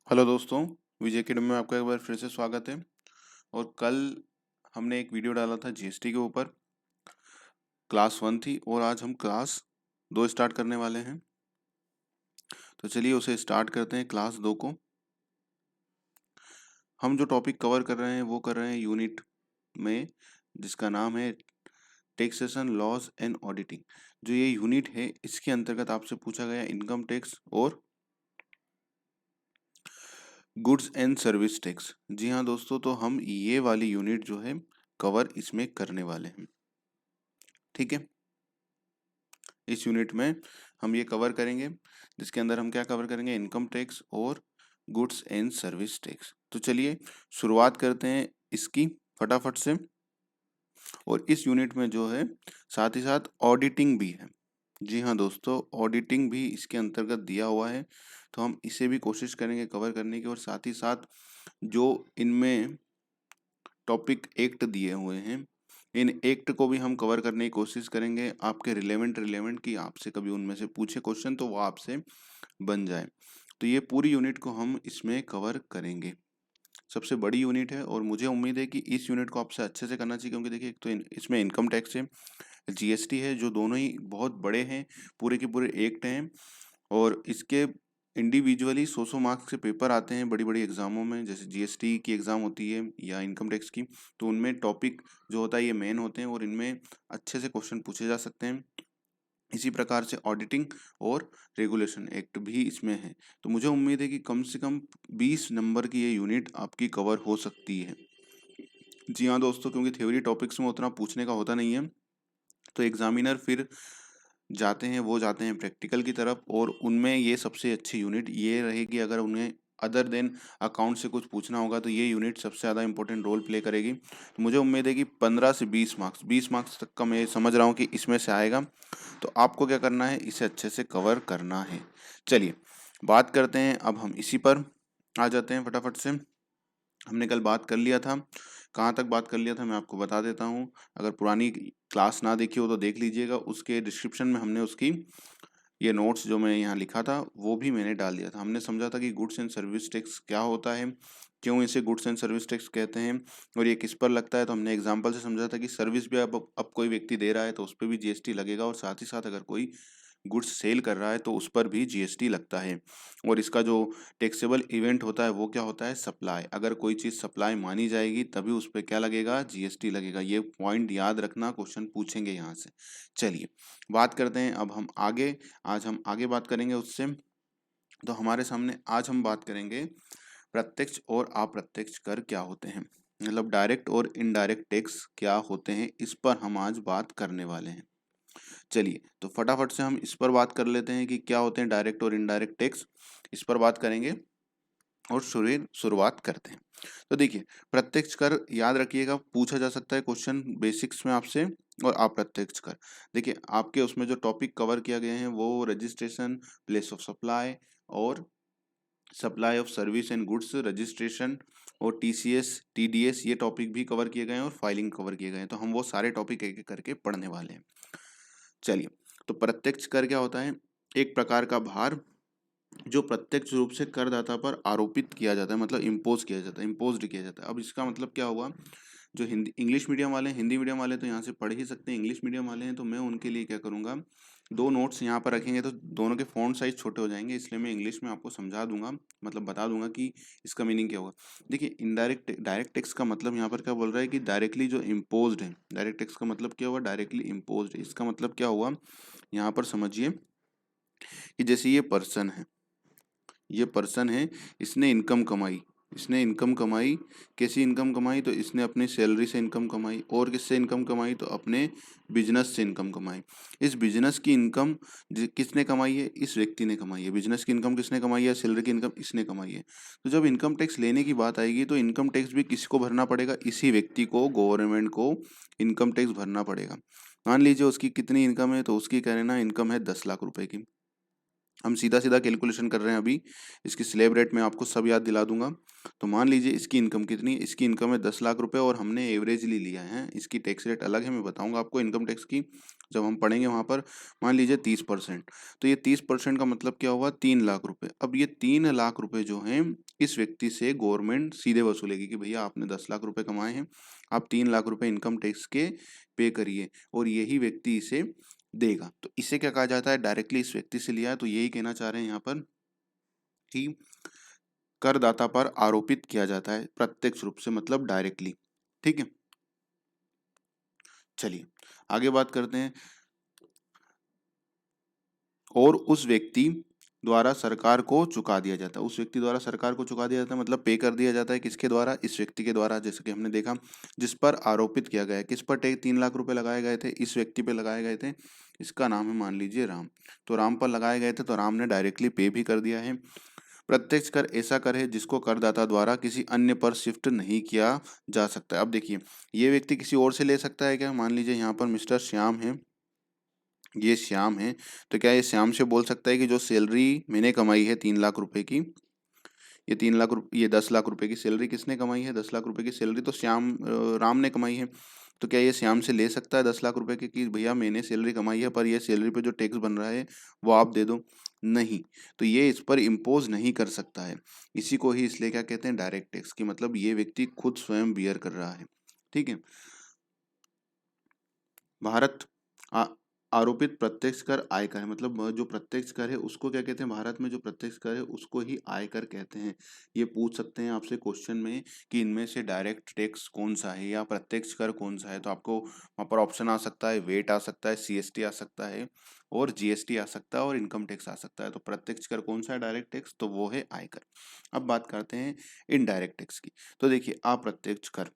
Hello दोस्तों, विजय academy में आपका एक बार फिर से स्वागत है। और कल हमने एक वीडियो डाला था जीएसटी के ऊपर। क्लास 1 थी और आज हम क्लास 2 स्टार्ट करने वाले हैं। तो चलिए उसे स्टार्ट करते हैं, क्लास 2 को। हम जो टॉपिक कवर कर रहे हैं वो कर रहे हैं यूनिट में, जिसका नाम है टैक्सेशन लॉज एंड ऑडिटिंग। जो ये यूनिट है इसके अंतर्गत आपसे पूछा गया इनकम टैक्स और गुड्स एंड सर्विस टैक्स। जी हाँ दोस्तों, तो हम ये वाली यूनिट जो है कवर इसमें करने वाले हैं। ठीक है, इस यूनिट में हम ये कवर करेंगे, जिसके अंदर हम क्या कवर करेंगे, इनकम टैक्स और गुड्स एंड सर्विस टैक्स। तो चलिए शुरुआत करते हैं इसकी फटाफट से। और इस यूनिट में जो है साथ ही साथ ऑडिटिंग भी है। जी हाँ दोस्तों, ऑडिटिंग भी इसके अंतर्गत दिया हुआ है, तो हम इसे भी कोशिश करेंगे कवर करने की। और साथ ही साथ जो इनमें टॉपिक एक्ट दिए हुए हैं, इन एक्ट को भी हम कवर करने की कोशिश करेंगे, आपके रिलेवेंट की आपसे कभी उनमें से पूछे क्वेश्चन तो वो आपसे बन जाए। तो ये पूरी यूनिट को हम इसमें कवर करेंगे। सबसे बड़ी यूनिट है और मुझे उम्मीद है कि इस यूनिट को आपसे अच्छे से करना चाहिए, क्योंकि देखिए एक तो इसमें इनकम टैक्स है, जीएसटी है, जो दोनों ही बहुत बड़े हैं, पूरे के पूरे एक्ट हैं। और इसके इंडिविजुअली 100 मार्क्स के पेपर आते हैं बड़ी बड़ी एग्जामों में, जैसे जीएसटी की एग्जाम होती है या इनकम टैक्स की। तो उनमें टॉपिक जो होता है ये मेन होते हैं और इनमें अच्छे से क्वेश्चन पूछे जा सकते हैं। इसी प्रकार से ऑडिटिंग और रेगुलेशन एक्ट भी इसमें है। तो मुझे उम्मीद है कि कम से कम 20 नंबर की ये यूनिट आपकी कवर हो सकती है। जी हाँ दोस्तों, क्योंकि थ्योरी टॉपिक्स में उतना पूछने का होता नहीं है, तो एग्जामिनर फिर जाते हैं प्रैक्टिकल की तरफ। और उनमें ये सबसे अच्छी यूनिट ये रहेगी। अगर उन्हें अदर देन अकाउंट से कुछ पूछना होगा तो ये यूनिट सबसे ज़्यादा इंपॉर्टेंट रोल प्ले करेगी। तो मुझे उम्मीद है कि 15 से 20 मार्क्स तक का मैं समझ रहा हूँ कि इसमें से आएगा। तो आपको क्या करना है, इसे अच्छे से कवर करना है। चलिए बात करते हैं, अब हम इसी पर आ जाते हैं फटाफट से। हमने कल बात कर लिया था, कहाँ तक बात कर लिया था मैं आपको बता देता हूँ। अगर पुरानी क्लास ना देखी हो तो देख लीजिएगा, उसके डिस्क्रिप्शन में हमने उसकी ये नोट्स जो मैं यहाँ लिखा था वो भी मैंने डाल दिया था। हमने समझा था कि गुड्स एंड सर्विस टैक्स क्या होता है, क्यों इसे गुड्स एंड सर्विस टैक्स कहते हैं और ये किस पर लगता है। तो हमने एग्जांपल से समझा था कि सर्विस भी अब कोई व्यक्ति दे रहा है तो उस पर भी जीएसटी लगेगा, और साथ ही साथ अगर कोई गुड्स सेल कर रहा है तो उस पर भी जीएसटी लगता है। और इसका जो टैक्सेबल इवेंट होता है वो क्या होता है, सप्लाई। अगर कोई चीज़ सप्लाई मानी जाएगी तभी उस पर क्या लगेगा, जीएसटी लगेगा। ये पॉइंट याद रखना, क्वेश्चन पूछेंगे यहाँ से। चलिए बात करते हैं अब हम आगे। आज हम आगे बात करेंगे उससे। तो हमारे सामने आज हम बात करेंगे प्रत्यक्ष और अप्रत्यक्ष कर क्या होते हैं, मतलब डायरेक्ट और इनडायरेक्ट टैक्स क्या होते हैं, इस पर हम आज बात करने वाले हैं। चलिए तो फटाफट से हम इस पर बात कर लेते हैं कि क्या होते हैं डायरेक्ट और इनडायरेक्ट टैक्स। इस पर बात करेंगे और शुरुआत करते हैं। तो देखिए, प्रत्यक्ष कर याद रखिएगा, पूछा जा सकता है क्वेश्चन बेसिक्स में आपसे। और अप्रत्यक्ष कर, देखिए आपके उसमें जो टॉपिक कवर किया गया है वो रजिस्ट्रेशन, प्लेस ऑफ सप्लाई और supply of service and goods registration, और टीसीएस टीडीएस, ये टॉपिक भी कवर किए गए हैं और फाइलिंग कवर किए गए हैं। तो हम वो सारे टॉपिक एक एक करके पढ़ने वाले हैं। चलिए, तो प्रत्यक्ष कर क्या होता है, एक प्रकार का भार जो प्रत्यक्ष रूप से करदाता पर आरोपित किया जाता है, मतलब इम्पोज किया जाता है, इम्पोज्ड किया जाता है। अब इसका मतलब क्या हुआ, जो हिंदी इंग्लिश मीडियम वाले हैं, हिंदी मीडियम वाले तो यहाँ से पढ़ ही सकते हैं, इंग्लिश मीडियम वाले हैं तो मैं उनके लिए क्या करूँगा, दो नोट्स यहाँ पर रखेंगे तो दोनों के फ़ॉन्ट साइज छोटे हो जाएंगे, इसलिए मैं इंग्लिश में आपको समझा दूंगा, मतलब बता दूंगा कि इसका मीनिंग क्या होगा। देखिए, इनडायरेक्ट डायरेक्ट टैक्स का मतलब यहाँ पर क्या बोल रहा है कि डायरेक्टली जो इम्पोज्ड है, डायरेक्ट टैक्स का मतलब क्या हुआ, डायरेक्टली इम्पोज्ड। इसका मतलब क्या हुआ, यहाँ पर समझिए कि जैसे ये पर्सन है, इसने इनकम कमाई, इसने इनकम कमाई। कैसी इनकम कमाई, तो इसने अपनी सैलरी से इनकम कमाई। और किससे इनकम कमाई, तो अपने बिजनेस से इनकम कमाई। इस बिजनेस की इनकम किसने कमाई है, इस व्यक्ति ने कमाई है। बिजनेस की इनकम किसने कमाई है, सैलरी की इनकम इसने कमाई है। तो जब इनकम टैक्स लेने की बात आएगी तो इनकम टैक्स भी किसको भरना पड़ेगा, इसी व्यक्ति को, गवर्नमेंट को इनकम टैक्स भरना पड़ेगा। मान लीजिए उसकी कितनी इनकम है, तो उसकी कह रहे ना इनकम है 10 लाख रुपए की। हम सीधा सीधा कैलकुलेशन कर रहे हैं अभी, इसकी स्लैब रेट मैं आपको सब याद दिला दूंगा। तो मान लीजिए इसकी इनकम कितनी है, इसकी इनकम है 10 लाख रुपए और हमने एवरेजली लिया है। इसकी टैक्स रेट अलग है, मैं बताऊंगा आपको इनकम टैक्स की जब हम पढ़ेंगे वहां पर। मान लीजिए 30%, तो ये 30% का मतलब क्या हुआ, 3 लाख रुपए। अब ये 3 लाख रुपए जो हैं इस व्यक्ति से गवर्नमेंट सीधे वसूलेगी कि भैया आपने 10 लाख रुपए कमाए हैं, आप 3 लाख रुपए इनकम टैक्स के पे करिए, और यही व्यक्ति इसे देगा। तो इसे क्या कहा जाता है, डायरेक्टली इस व्यक्ति से लिया है। तो यही कहना चाह रहे हैं यहाँ पर कि करदाता पर आरोपित किया जाता है प्रत्यक्ष रूप से, मतलब डायरेक्टली। ठीक है, चलिए आगे बात करते हैं। और उस व्यक्ति द्वारा सरकार को चुका दिया जाता है, उस व्यक्ति द्वारा सरकार को चुका दिया जाता है मतलब पे कर दिया जाता है, किसके द्वारा, इस व्यक्ति के द्वारा। जैसे कि हमने देखा जिस पर आरोपित किया गया है, किस पर 3 लाख रुपए लगाए गए थे, इस व्यक्ति पे लगाए गए थे। इसका नाम है मान लीजिए राम। तो राम पर लगाए गए थे, तो राम ने डायरेक्टली पे भी कर दिया है। प्रत्यक्ष कर ऐसा कर है जिसको करदाता द्वारा किसी अन्य पर शिफ्ट नहीं किया जा सकता है। अब देखिए ये व्यक्ति किसी और से ले सकता है क्या, मान लीजिए यहाँ पर मिस्टर श्याम है, ये श्याम है। तो क्या ये श्याम से बोल सकता है कि जो सैलरी मैंने कमाई है 3 लाख रुपए की, ये 3 लाख रुपए, ये 10 लाख रुपए की सैलरी किसने कमाई है, 10 लाख रुपए की सैलरी तो राम ने कमाई है। तो क्या ये श्याम से ले सकता है 10 लाख रुपए की कि भैया मैंने सैलरी कमाई है पर ये सैलरी पे जो टैक्स बन रहा है वो आप दे दो, नहीं। तो ये इस पर इम्पोज नहीं कर सकता है। इसी को ही इसलिए क्या कहते हैं, डायरेक्ट टैक्स की, मतलब ये व्यक्ति खुद स्वयं बियर कर रहा है। ठीक है, भारत आ, आरोपित प्रत्यक्ष कर आयकर है, मतलब जो प्रत्यक्ष कर है उसको क्या कहते हैं, भारत में जो प्रत्यक्ष कर है उसको ही आयकर कहते हैं। ये पूछ सकते हैं आपसे क्वेश्चन में कि इनमें से डायरेक्ट टैक्स कौन सा है या प्रत्यक्ष कर कौन सा है। तो आपको वहाँ पर ऑप्शन आ सकता है, वेट आ सकता है, सीएसटी आ सकता है, और जीएसटी आ सकता है, और इनकम टैक्स आ सकता है। तो प्रत्यक्ष कर कौन सा है, डायरेक्ट टैक्स, तो वो है आयकर। अब बात करते हैं इनडायरेक्ट टैक्स की। तो देखिए अप्रत्यक्ष कर,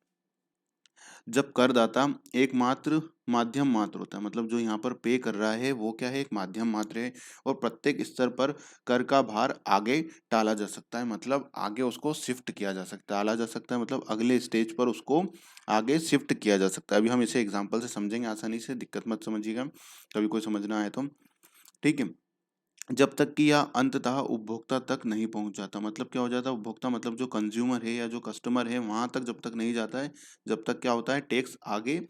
जब करदाता एकमात्र माध्यम मात्र होता है, मतलब जो यहाँ पर पे कर रहा है वो क्या है, एक माध्यम मात्र है, और प्रत्येक स्तर पर कर का भार आगे टाला जा सकता है, मतलब आगे उसको शिफ्ट किया जा सकता है। टाला जा सकता है मतलब अगले स्टेज पर उसको आगे शिफ्ट किया जा सकता है। अभी हम इसे एग्जाम्पल से समझेंगे आसानी से, दिक्कत मत समझिएगा कभी कोई समझना आए तो। ठीक है, जब तक कि यह अंततः उपभोक्ता तक नहीं पहुंच जाता, मतलब क्या हो जाता है, उपभोक्ता मतलब जो कंज्यूमर है या जो कस्टमर है वहां तक जब तक नहीं जाता है, जब तक क्या होता है, टैक्स आगे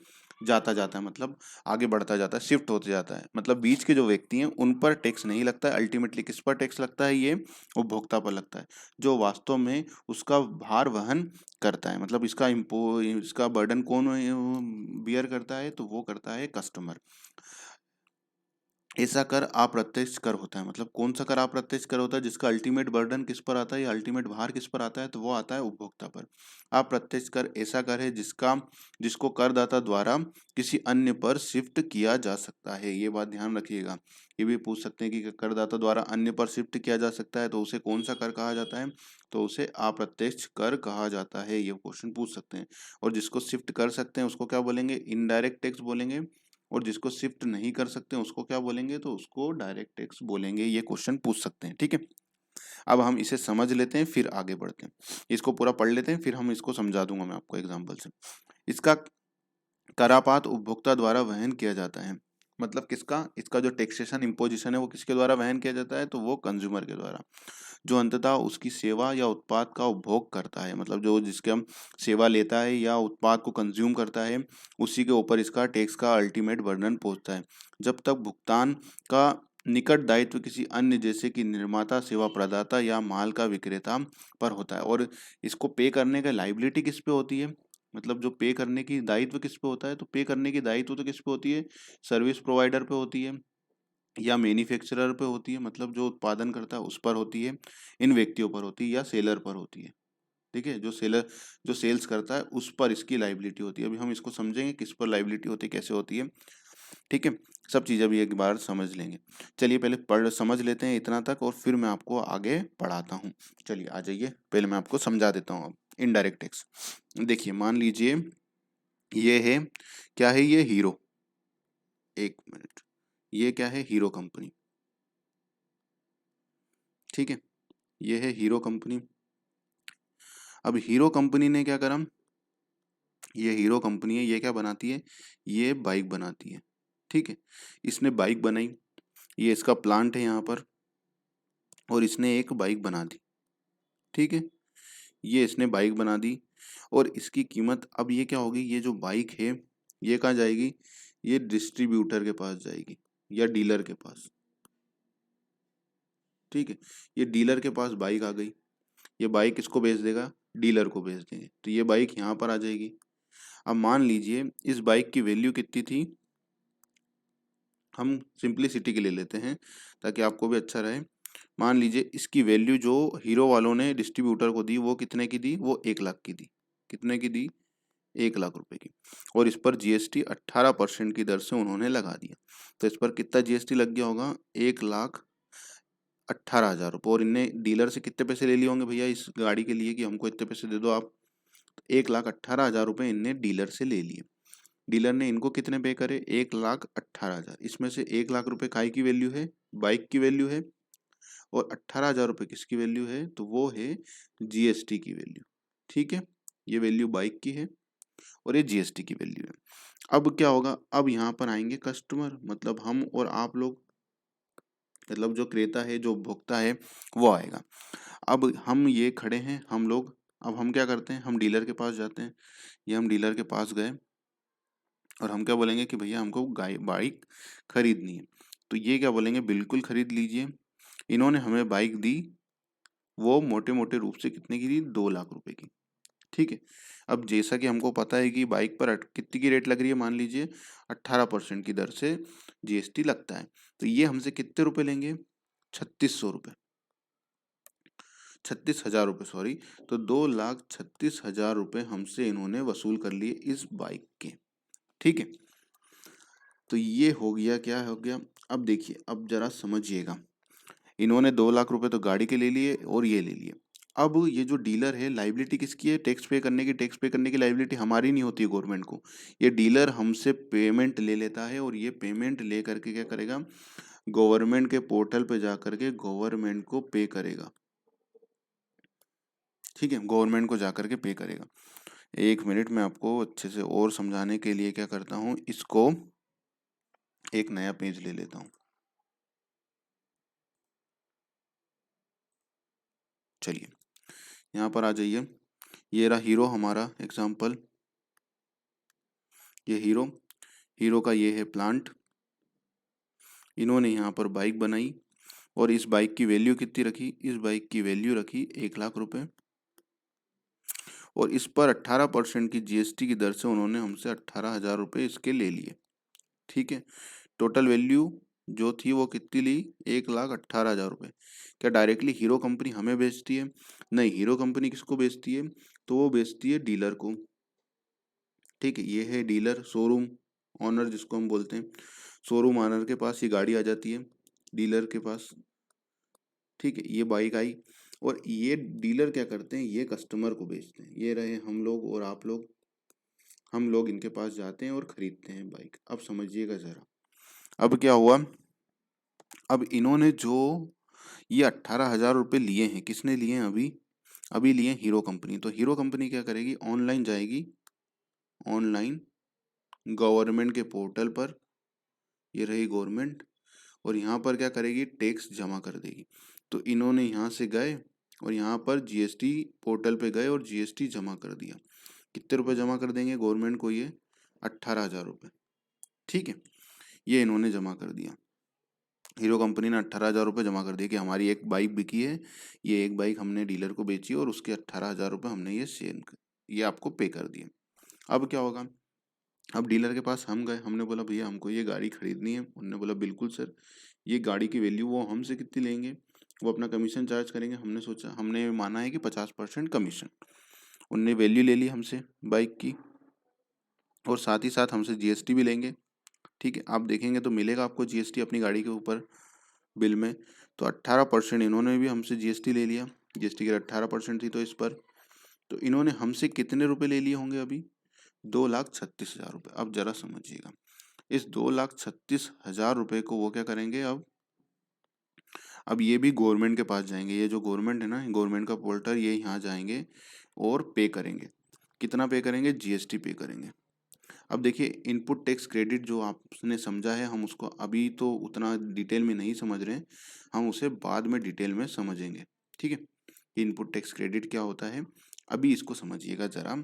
जाता जाता है, मतलब आगे बढ़ता जाता है, शिफ्ट होते जाता है। मतलब बीच के जो व्यक्ति हैं उन पर टैक्स नहीं लगता है, अल्टीमेटली किस पर टैक्स लगता है, ये उपभोक्ता पर लगता है, जो वास्तव में उसका भार वहन करता है। मतलब इसका बर्डन कौन बियर करता है, तो वो करता है कस्टमर। ऐसा कर अप्रत्यक्ष कर होता है, मतलब कौन सा कर अप्रत्यक्ष कर होता है, जिसका अल्टीमेट बर्डन किस पर आता है या अल्टीमेट भार किस पर आता है, तो वो आता है उपभोक्ता पर। अप्रत्यक्ष कर ऐसा कर है जिसको करदाता द्वारा किसी अन्य पर शिफ्ट किया जा सकता है। ये बात ध्यान रखिएगा, ये भी पूछ सकते हैं कि करदाता द्वारा अन्य पर शिफ्ट किया जा सकता है तो उसे कौन सा कर कहा जाता है, तो उसे अप्रत्यक्ष कर कहा जाता है। ये क्वेश्चन पूछ सकते हैं। और जिसको शिफ्ट कर सकते हैं उसको क्या बोलेंगे, इनडायरेक्ट टैक्स बोलेंगे, और जिसको शिफ्ट नहीं कर सकते हैं उसको क्या बोलेंगे, तो उसको डायरेक्ट टैक्स बोलेंगे। ये क्वेश्चन पूछ सकते हैं। ठीक है, अब हम इसे समझ लेते हैं फिर आगे बढ़ते हैं। इसको पूरा पढ़ लेते हैं फिर हम इसको समझा दूंगा मैं आपको एग्जांपल से। इसका करापात उपभोक्ता द्वारा वहन किया जाता है, मतलब किसका, इसका जो टैक्सेशन इम्पोजिशन है वो किसके द्वारा वहन किया जाता है, तो वो कंज्यूमर के द्वारा, जो अंततः उसकी सेवा या उत्पाद का उपभोग करता है, मतलब जो जिसके हम सेवा लेता है या उत्पाद को कंज्यूम करता है उसी के ऊपर इसका टैक्स का अल्टीमेट बर्डन पहुंचता है। जब तक भुगतान का निकट दायित्व किसी अन्य जैसे कि निर्माता, सेवा प्रदाता या माल का विक्रेता पर होता है। और इसको पे करने का लाइबिलिटी किस पे होती है, मतलब जो पे करने की दायित्व किस पे होता है, तो पे करने की दायित्व तो किस पे होती है, सर्विस प्रोवाइडर पे होती है या मैन्युफैक्चरर पे होती है, मतलब जो उत्पादन करता है उस पर होती है, इन व्यक्तियों पर होती है, या सेलर पर होती है। ठीक है, जो सेल्स करता है उस पर इसकी लाइबिलिटी होती है। अभी हम इसको समझेंगे किस पर लाइबिलिटी होती है, कैसे होती है। ठीक है, सब चीज़ अभी एक बार समझ लेंगे। चलिए पहले पढ़ समझ लेते हैं इतना तक और फिर मैं आपको आगे पढ़ाता हूँ। चलिए आ जाइए, पहले मैं आपको समझा देता हूँ। अब इनडायरेक्ट टैक्स देखिए, मान लीजिए ये है, क्या है ये, हीरो, एक मिनट, ये क्या है, हीरो कंपनी। ठीक है, ये है हीरो कंपनी। अब हीरो कंपनी ने क्या करा, ये हीरो कंपनी है, ये क्या बनाती है, ये बाइक बनाती है। ठीक है, इसने बाइक बनाई, ये इसका प्लांट है यहाँ पर। और इसने एक बाइक बना दी, ठीक है, ये इसने बाइक बना दी और इसकी कीमत, अब ये क्या होगी, ये जो बाइक है ये कहाँ जाएगी, ये डिस्ट्रीब्यूटर के पास जाएगी या डीलर के पास, ठीक है। ये डीलर के पास बाइक आ गई, ये बाइक किसको बेच देगा, डीलर को बेच देंगे, तो ये बाइक यहाँ पर आ जाएगी। अब मान लीजिए इस बाइक की वैल्यू कितनी थी, हम सिंपलिसिटी के लिए लेते हैं ताकि आपको भी अच्छा रहे। मान लीजिए इसकी वैल्यू जो हीरो वालों ने डिस्ट्रीब्यूटर को दी वो कितने की दी, वो 1 लाख की दी, कितने की दी, 1 लाख रुपए की। और इस पर जीएसटी 18% की दर से उन्होंने लगा दिया, तो इस पर कितना जीएसटी लग गया होगा, 1,18,000 रुपये। और इनने डीलर से कितने पैसे ले लिए होंगे भैया इस गाड़ी के लिए कि हमको इतने पैसे दे दो आप, 1,18,000 रुपये इनने डीलर से ले लिए। डीलर ने इनको कितने पे करे, 1,18,000, इसमें से 1 लाख रुपए काय की वैल्यू है, बाइक की वैल्यू है, और 18,000 रुपये किसकी वैल्यू है, तो वो है जीएसटी की वैल्यू, ठीक है। ये वैल्यू बाइक की है और ये जीएसटी की वैल्यू है। अब क्या होगा, अब यहाँ पर आएंगे कस्टमर, मतलब हम और आप लोग, मतलब जो क्रेता है जो उपभोक्ता है वो आएगा। अब हम ये खड़े हैं हम लोग, अब हम क्या करते हैं, हम डीलर के पास जाते हैं। ये हम डीलर के पास गए और हम क्या बोलेंगे कि भैया हमको बाइक खरीदनी है, तो ये क्या बोलेंगे, बिल्कुल खरीद लीजिए। इन्होंने हमें बाइक दी, वो मोटे मोटे रूप से कितने की दी, 2 लाख रुपए की, ठीक है। अब जैसा कि हमको पता है कि बाइक पर कितनी की रेट लग रही है, मान लीजिए 18% की दर से जीएसटी लगता है, तो ये हमसे कितने रुपए लेंगे, 3600 रुपये, 36,000 रुपये सॉरी। तो 2,36,000 रुपये हमसे इन्होंने वसूल कर लिए इस बाइक के, ठीक है। तो ये हो गया, क्या हो गया, अब देखिए, अब जरा समझिएगा, इन्होंने 2 लाख रुपए तो गाड़ी के ले लिए और ये ले लिए। अब ये जो डीलर है, लाइबिलिटी किसकी है, टैक्स पे करने की, टैक्स पे करने की लाइबिलिटी हमारी नहीं होती है गवर्नमेंट को, ये डीलर हमसे पेमेंट ले लेता है और ये पेमेंट ले करके क्या करेगा, गवर्नमेंट के पोर्टल पे जा करके गवर्नमेंट को पे करेगा, ठीक है, गवर्नमेंट को जा करके पे करेगा। एक मिनट में आपको अच्छे से और समझाने के लिए क्या करता हूँ, इसको एक नया पेज ले लेता हूँ। चलिए यहाँ पर आ जाइए, ये रहा हीरो हमारा एग्जाम्पल, ये हीरो, हीरो का ये है प्लांट। इन्होंने यहाँ पर बाइक बनाई और इस बाइक की वैल्यू कितनी रखी, इस बाइक की वैल्यू रखी 1 लाख रुपए, और इस पर 18% की जीएसटी की दर से उन्होंने हमसे 18,000 रुपये इसके ले लिए, ठीक है। टोटल वैल्यू जो थी वो कितनी ली, 1,18,000 रुपये। क्या डायरेक्टली हीरो कंपनी हमें बेचती है, नहीं, हीरो कंपनी किसको बेचती है, तो वो बेचती है डीलर को, ठीक है। ये है डीलर, शोरूम ऑनर जिसको हम बोलते हैं, शोरूम ऑनर के पास ये गाड़ी आ जाती है, डीलर के पास, ठीक है। ये बाइक आई और ये डीलर क्या करते हैं, ये कस्टमर को बेचते हैं, ये रहे हम लोग और आप लोग, हम लोग इनके पास जाते हैं और खरीदते हैं बाइक। अब समझिएगा जरा, अब क्या हुआ, अब इन्होंने जो ये 18,000 रुपये लिए हैं, किसने लिए हैं, अभी अभी लिए हीरो कंपनी। तो हीरो कंपनी क्या करेगी, ऑनलाइन जाएगी, ऑनलाइन गवर्नमेंट के पोर्टल पर, ये रही गवर्नमेंट, और यहाँ पर क्या करेगी, टैक्स जमा कर देगी। तो इन्होंने यहाँ से गए और यहाँ पर जीएसटी पोर्टल पे गए और जीएसटी जमा कर दिया। कितने रुपए जमा कर देंगे गवर्नमेंट को, ये 18,000 रुपये, ठीक है। ये इन्होंने जमा कर दिया, हीरो कंपनी ने 18,000 रुपये जमा कर दिए कि हमारी एक बाइक बिकी है, ये एक बाइक हमने डीलर को बेची और उसके 18,000 रुपये हमने ये आपको पे कर दिए। अब क्या होगा, अब डीलर के पास हम गए, हमने बोला भैया हमको ये गाड़ी खरीदनी है, उन्होंने बोला बिल्कुल सर। ये गाड़ी की वैल्यू वो हमसे कितनी लेंगे, वो अपना कमीशन चार्ज करेंगे। हमने सोचा, हमने माना है कि 50% कमीशन, उनने वैल्यू ले ली हमसे बाइक की और साथ ही साथ हमसे जीएसटी भी लेंगे, ठीक है। आप देखेंगे तो मिलेगा आपको जीएसटी अपनी गाड़ी के ऊपर बिल में। तो 18% इन्होंने भी हमसे जीएसटी ले लिया, जीएसटी की 18% थी तो इस पर, तो इन्होंने हमसे कितने रुपए ले लिए होंगे अभी, 2,36,000 रुपये। अब जरा समझिएगा, इस 2,36,000 रुपये को वो क्या करेंगे, अब ये भी गवर्नमेंट के पास जाएंगे, ये जो गवर्नमेंट है ना, गवर्नमेंट का पोर्टल, ये यहाँ जाएंगे और पे करेंगे। कितना पे करेंगे, जीएसटी पे करेंगे। अब देखिए इनपुट टैक्स क्रेडिट जो आपने समझा है, हम उसको अभी तो उतना डिटेल में नहीं समझ रहे हैं, हम उसे बाद में डिटेल में समझेंगे। ठीक है, इनपुट टैक्स क्रेडिट क्या होता है, अभी इसको समझिएगा ज़रा,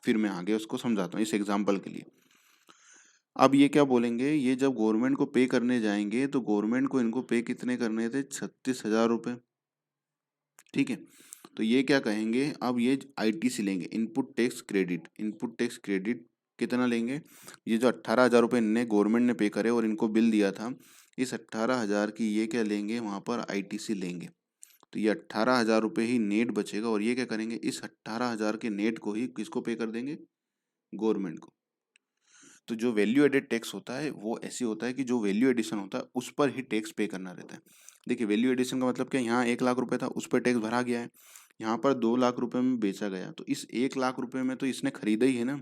फिर मैं आगे उसको समझाता हूँ इस एग्जाम्पल के लिए। अब ये क्या बोलेंगे, ये जब गवर्नमेंट को पे करने जाएंगे तो गवर्नमेंट को इनको पे कितने करने थे, 36,000 रुपये। ठीक है, तो ये क्या कहेंगे, अब ये आईटीसी लेंगे, input tax credit, input tax credit कितना लेंगे, ये जो 18,000 रुपये इनने गवर्नमेंट ने पे करे और इनको बिल दिया था, इस 18,000 की ये क्या लेंगे, वहाँ पर आईटीसी लेंगे। तो ये 18,000 रुपये ही नेट बचेगा, और ये क्या करेंगे, इस 18,000 के नेट को ही किसको पे कर देंगे, गवर्नमेंट को। तो जो वैल्यू एडेड टैक्स होता है वो ऐसे होता है कि जो वैल्यू एडिशन होता है उस पर ही टैक्स पे करना रहता है। देखिए वैल्यू एडिशन का मतलब क्या, यहाँ 1 लाख रुपए था, उस पर टैक्स भरा गया है, यहाँ पर 2 लाख रुपए में बेचा गया, तो इस 1 लाख रुपए में तो इसने खरीदा ही है ना,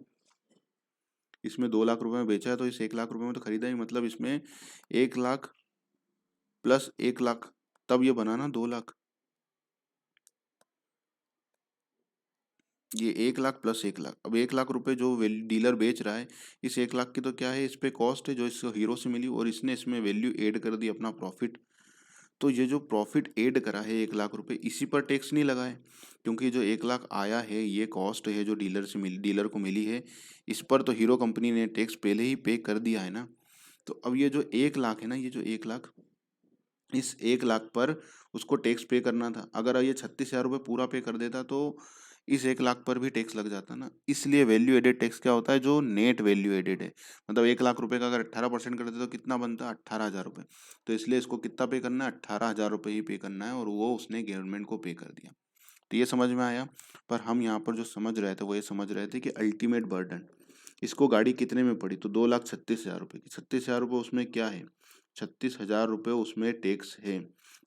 इसमें 2 लाख रुपए में बेचा है, तो इस 1 लाख रुपए में तो खरीदा ही, मतलब इसमें 1 लाख प्लस 1 लाख, तब ये बना ना 2 लाख। ये 1 लाख प्लस 1 लाख, अब 1 लाख रुपए जो डीलर बेच रहा है, इस 1 लाख की तो क्या है, इस पे कॉस्ट है जो इसको हीरो से मिली, और इसने इसमें वैल्यू ऐड कर दी, अपना प्रॉफिट। तो ये जो प्रॉफिट ऐड करा है 1 लाख रुपए, इसी पर टैक्स नहीं लगा है, क्योंकि जो 1 लाख आया है ये कॉस्ट है जो डीलर को मिली है, इस पर तो हीरो कंपनी ने टैक्स पहले ही पे कर दिया है ना। तो अब ये जो 1 लाख है ना, ये जो 1 लाख, इस 1 लाख पर उसको टैक्स पे करना था, अगर ये 36,000 रुपये पूरा पे कर देता तो इस 1 लाख पर भी टैक्स लग जाता ना। इसलिए वैल्यू एडेड टैक्स क्या होता है, जो नेट वैल्यू एडेड है, मतलब 1 लाख रुपए का अगर 18% कर देते तो कितना बनता, 18,000 रुपये। तो इसलिए इसको कितना पे करना है, 18,000 रुपये ही पे करना है, और वो उसने गवर्नमेंट को पे कर दिया। तो ये समझ में आया। पर हम यहाँ पर जो समझ रहे थे वो ये समझ रहे थे कि अल्टीमेट बर्डन, इसको गाड़ी कितने में पड़ी, तो 2,36,000 रुपये की, 36,000 रुपये उसमें क्या है, 36,000 रुपये उसमें टैक्स है।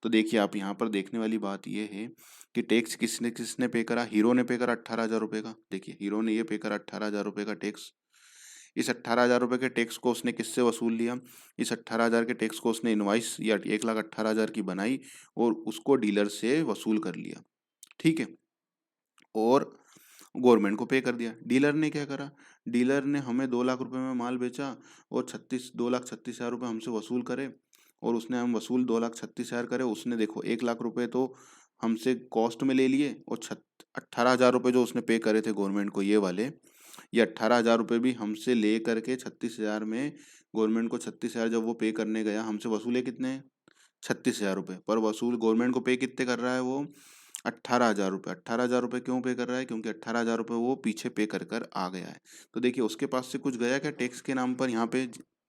तो देखिए आप यहाँ पर देखने वाली बात ये है कि टैक्स किसने किसने पे करा, हीरो ने पे करा 18,000 रुपये का, देखिए हीरो ने ये पे करा 18,000 रुपये का टैक्स। इस 18,000 रुपये के टैक्स को उसने किससे वसूल लिया, इस 18,000 के टैक्स को उसने इनवाइस या 1,18,000 की बनाई और उसको डीलर से वसूल कर लिया। ठीक है, और गवर्नमेंट को पे कर दिया। डीलर ने क्या करा, डीलर ने हमें 2 लाख रुपए में माल बेचा और 2,36,000 रुपये हमसे वसूल करे, और उसने हम वसूल 2,36,000 करे, उसने देखो 1 लाख रुपए तो हमसे कॉस्ट में ले लिए, और 18,000 रुपये जो उसने पे करे थे गवर्नमेंट को ये वाले, ये 18,000 रुपये भी हमसे ले करके 36,000 में, गवर्नमेंट को 36,000 जब वो पे करने गया, हमसे वसूले कितने, 36,000 रुपये, पर वसूल गवर्नमेंट को पे कितने कर रहा है वो, 18,000 रुपये। 18,000 रुपये क्यों पे कर रहा है, क्योंकि 18,000 रुपये वो पीछे पे कर कर आ गया है। तो देखिए उसके पास से कुछ गया क्या टैक्स के नाम पर, यहाँ पे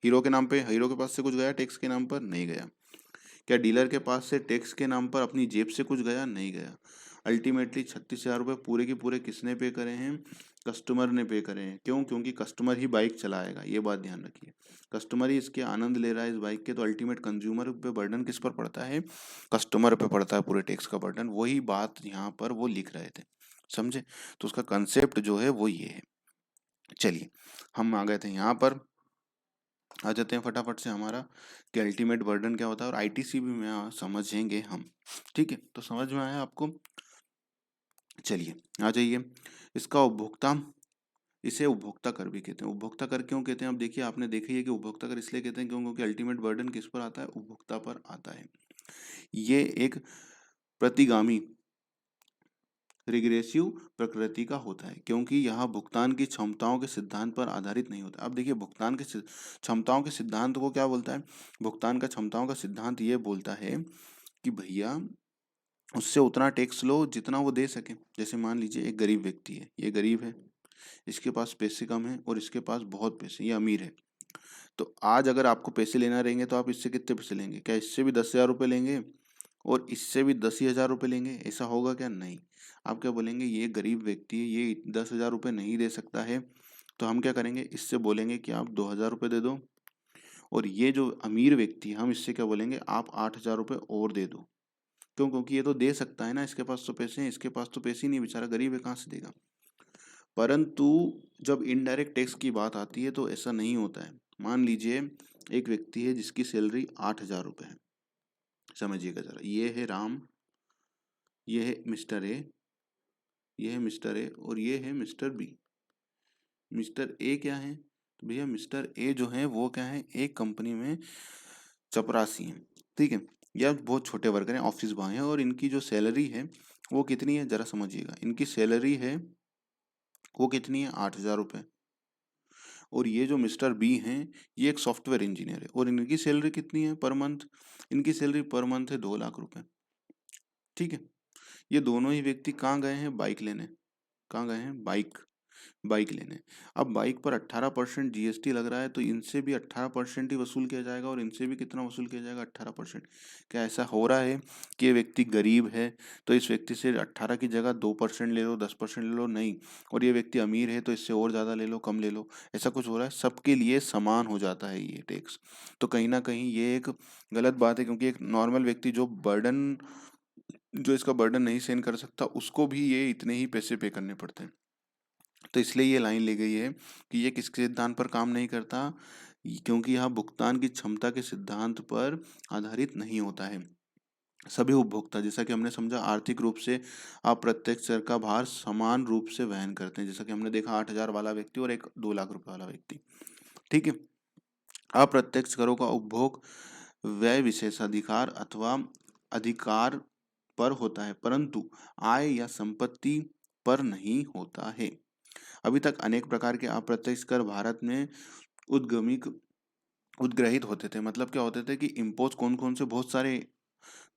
हीरो के नाम पे, हीरो के पास से कुछ गया टैक्स के नाम पर, नहीं गया। क्या डीलर के पास से टैक्स के नाम पर अपनी जेब से कुछ गया, नहीं गया। अल्टीमेटली 36,000 रुपये पूरे के पूरे किसने पे करे हैं, कस्टमर ने पे करे हैं। क्यों, क्योंकि कस्टमर ही बाइक चलाएगा, ये बात ध्यान रखिए, कस्टमर ही इसके आनंद ले रहा है इस बाइक के, तो अल्टीमेट कंज्यूमर पे बर्डन किस पर पड़ता है, कस्टमर पे पड़ता है पूरे टैक्स का बर्डन। वही बात यहाँ पर वो लिख रहे थे, समझे। तो उसका कंसेप्ट जो है वो ये है। चलिए हम आ गए थे यहाँ पर, आ जाते हैं फटाफट से हमारा कि अल्टीमेट बर्डन क्या होता है, और आईटीसी भी में समझेंगे हम। ठीक है, तो समझ में आया आपको। चलिए आ जाइए, इसका उपभोक्ता, इसे उपभोक्ता कर भी कहते हैं। उपभोक्ता कर क्यों कहते हैं, अब देखिए आपने देखी है कि उपभोक्ता कर इसलिए कहते हैं क्यों, क्योंकि अल्टीमेट बर्डन किस पर आता है, उपभोक्ता पर आता है। ये एक प्रतिगामी रिग्रेसिव प्रकृति का होता है, क्योंकि यह भुगतान की क्षमताओं के सिद्धांत पर आधारित नहीं होता। अब देखिए भुगतान के क्षमताओं के सिद्धांत को क्या बोलता है, भुगतान का क्षमताओं का सिद्धांत ये बोलता है कि भैया उससे उतना टैक्स लो जितना वो दे सके। जैसे मान लीजिए एक गरीब व्यक्ति है, ये गरीब है, इसके पास पैसे कम है, और इसके पास बहुत पैसे, ये अमीर है। तो आज अगर आपको पैसे लेना रहेंगे तो आप इससे कितने पैसे लेंगे, क्या इससे भी 10,000 रुपये लेंगे और इससे भी 10,000 रुपये लेंगे, ऐसा होगा क्या, नहीं। आप क्या बोलेंगे, ये गरीब व्यक्ति है, ये 10,000 रुपये नहीं दे सकता है, तो हम क्या करेंगे, इससे बोलेंगे कि आप 2,000 रुपये दे दो, और ये जो अमीर व्यक्ति है हम इससे क्या बोलेंगे, आप 8,000 रुपये और दे दो। क्यों, क्योंकि ये तो दे सकता है ना, इसके पास तो पैसे हैं, इसके पास तो पैसे ही नहीं, बेचारा गरीब है, कहाँ से देगा। परंतु जब इनडायरेक्ट टैक्स की बात आती है तो ऐसा नहीं होता है। मान लीजिए एक व्यक्ति है जिसकी सैलरी 8,000 रुपये है, समझिएगा जरा, ये है राम, ये है मिस्टर ए, ये है मिस्टर ए, और ये है मिस्टर बी। मिस्टर ए क्या है, तो भैया मिस्टर ए जो है वो क्या है, एक कंपनी में चपरासी हैं, ठीक है, या बहुत छोटे वर्कर हैं, ऑफिस बॉय हैं, और इनकी जो सैलरी है वो कितनी है जरा समझिएगा। इनकी सैलरी है वो कितनी है, 8,000 रुपये। और ये जो मिस्टर बी हैं ये एक सॉफ्टवेयर इंजीनियर है, और इनकी सैलरी कितनी है पर मंथ, इनकी सैलरी पर मंथ है 2 लाख रुपए। ठीक है, ये दोनों ही व्यक्ति कहाँ गए हैं, बाइक लेने। कहाँ गए हैं, बाइक, बाइक लेने। अब बाइक पर 18% जीएसटी लग रहा है, तो इनसे भी 18% ही वसूल किया जाएगा, और इनसे भी कितना वसूल किया जाएगा, 18%। क्या ऐसा हो रहा है कि ये व्यक्ति गरीब है तो इस व्यक्ति से 18 की जगह 2% ले लो, 10% ले लो, नहीं, और ये व्यक्ति अमीर है तो इससे और ज़्यादा ले लो, कम ले लो, ऐसा कुछ हो रहा है, सबके लिए समान हो जाता है ये टैक्स। तो कहीं ना कहीं ये एक गलत बात है, क्योंकि एक नॉर्मल व्यक्ति जो इसका बर्डन नहीं सहन कर सकता, उसको भी ये इतने ही पैसे पे करने पड़ते हैं। तो इसलिए ये लाइन ली गई है कि ये किसके सिद्धांत पर काम नहीं करता, क्योंकि यह भुगतान की क्षमता के सिद्धांत पर आधारित नहीं होता है। सभी उपभोक्ता, जैसा कि हमने समझा, आर्थिक रूप से अप्रत्यक्ष कर का भार समान रूप से वहन करते हैं, जैसा कि हमने देखा 8,000 वाला व्यक्ति और एक 2 लाख रुपए वाला व्यक्ति। ठीक है, अप्रत्यक्ष करों का उपभोग व्यय विशेषाधिकार अथवा अधिकार पर होता है, परंतु आय या संपत्ति पर नहीं होता है। अभी तक अनेक प्रकार के अप्रत्यक्ष कर भारत में उद्गमिक उद्ग्रहित होते थे। मतलब क्या होते थे कि इम्पोज कौन कौन से, बहुत सारे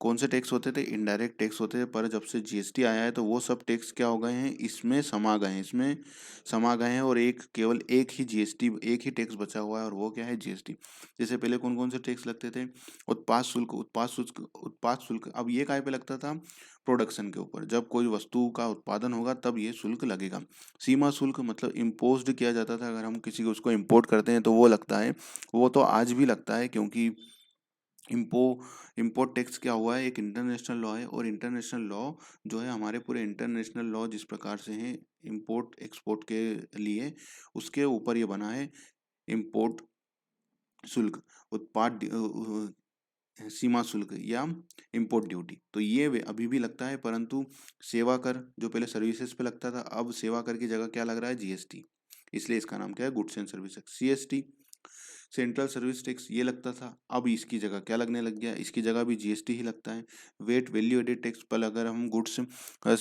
कौन से टैक्स होते थे, इनडायरेक्ट टैक्स होते थे, पर जब से जीएसटी आया है तो वो सब टैक्स क्या हो गए हैं, इसमें समा गए हैं, इसमें समा गए हैं, और केवल एक ही जीएसटी, एक ही टैक्स बचा हुआ है, और वो क्या है, जीएसटी। जैसे पहले कौन कौन से टैक्स लगते थे, उत्पाद शुल्क। अब ये काय पे लगता था, प्रोडक्शन के ऊपर, जब कोई वस्तु का उत्पादन होगा तब ये शुल्क लगेगा। सीमा शुल्क मतलब इम्पोज्ड किया जाता था, अगर हम किसी को उसको इम्पोर्ट करते हैं तो वो लगता है, वो तो आज भी लगता है, क्योंकि इम्पो इम्पोर्ट टैक्स क्या हुआ है, एक इंटरनेशनल लॉ है, और इंटरनेशनल लॉ जो है, हमारे पूरे इंटरनेशनल लॉ जिस प्रकार से हैं इम्पोर्ट एक्सपोर्ट के लिए, उसके ऊपर ये बना है इम्पोर्ट शुल्क, उत्पाद सीमा शुल्क या इम्पोर्ट ड्यूटी। तो ये अभी भी लगता है, परंतु सेवा कर जो पहले सर्विसेज पे लगता था, अब सेवा कर की जगह क्या लग रहा है, जीएसटी। इसलिए इसका नाम क्या है, goods and service tax, CST, central service tax, ये लगता था, अब इसकी जगह क्या लगने लग गया, इसकी जगह भी जीएसटी ही लगता है। वेट, वैल्यू एडेड टैक्स, पर अगर हम गुड्स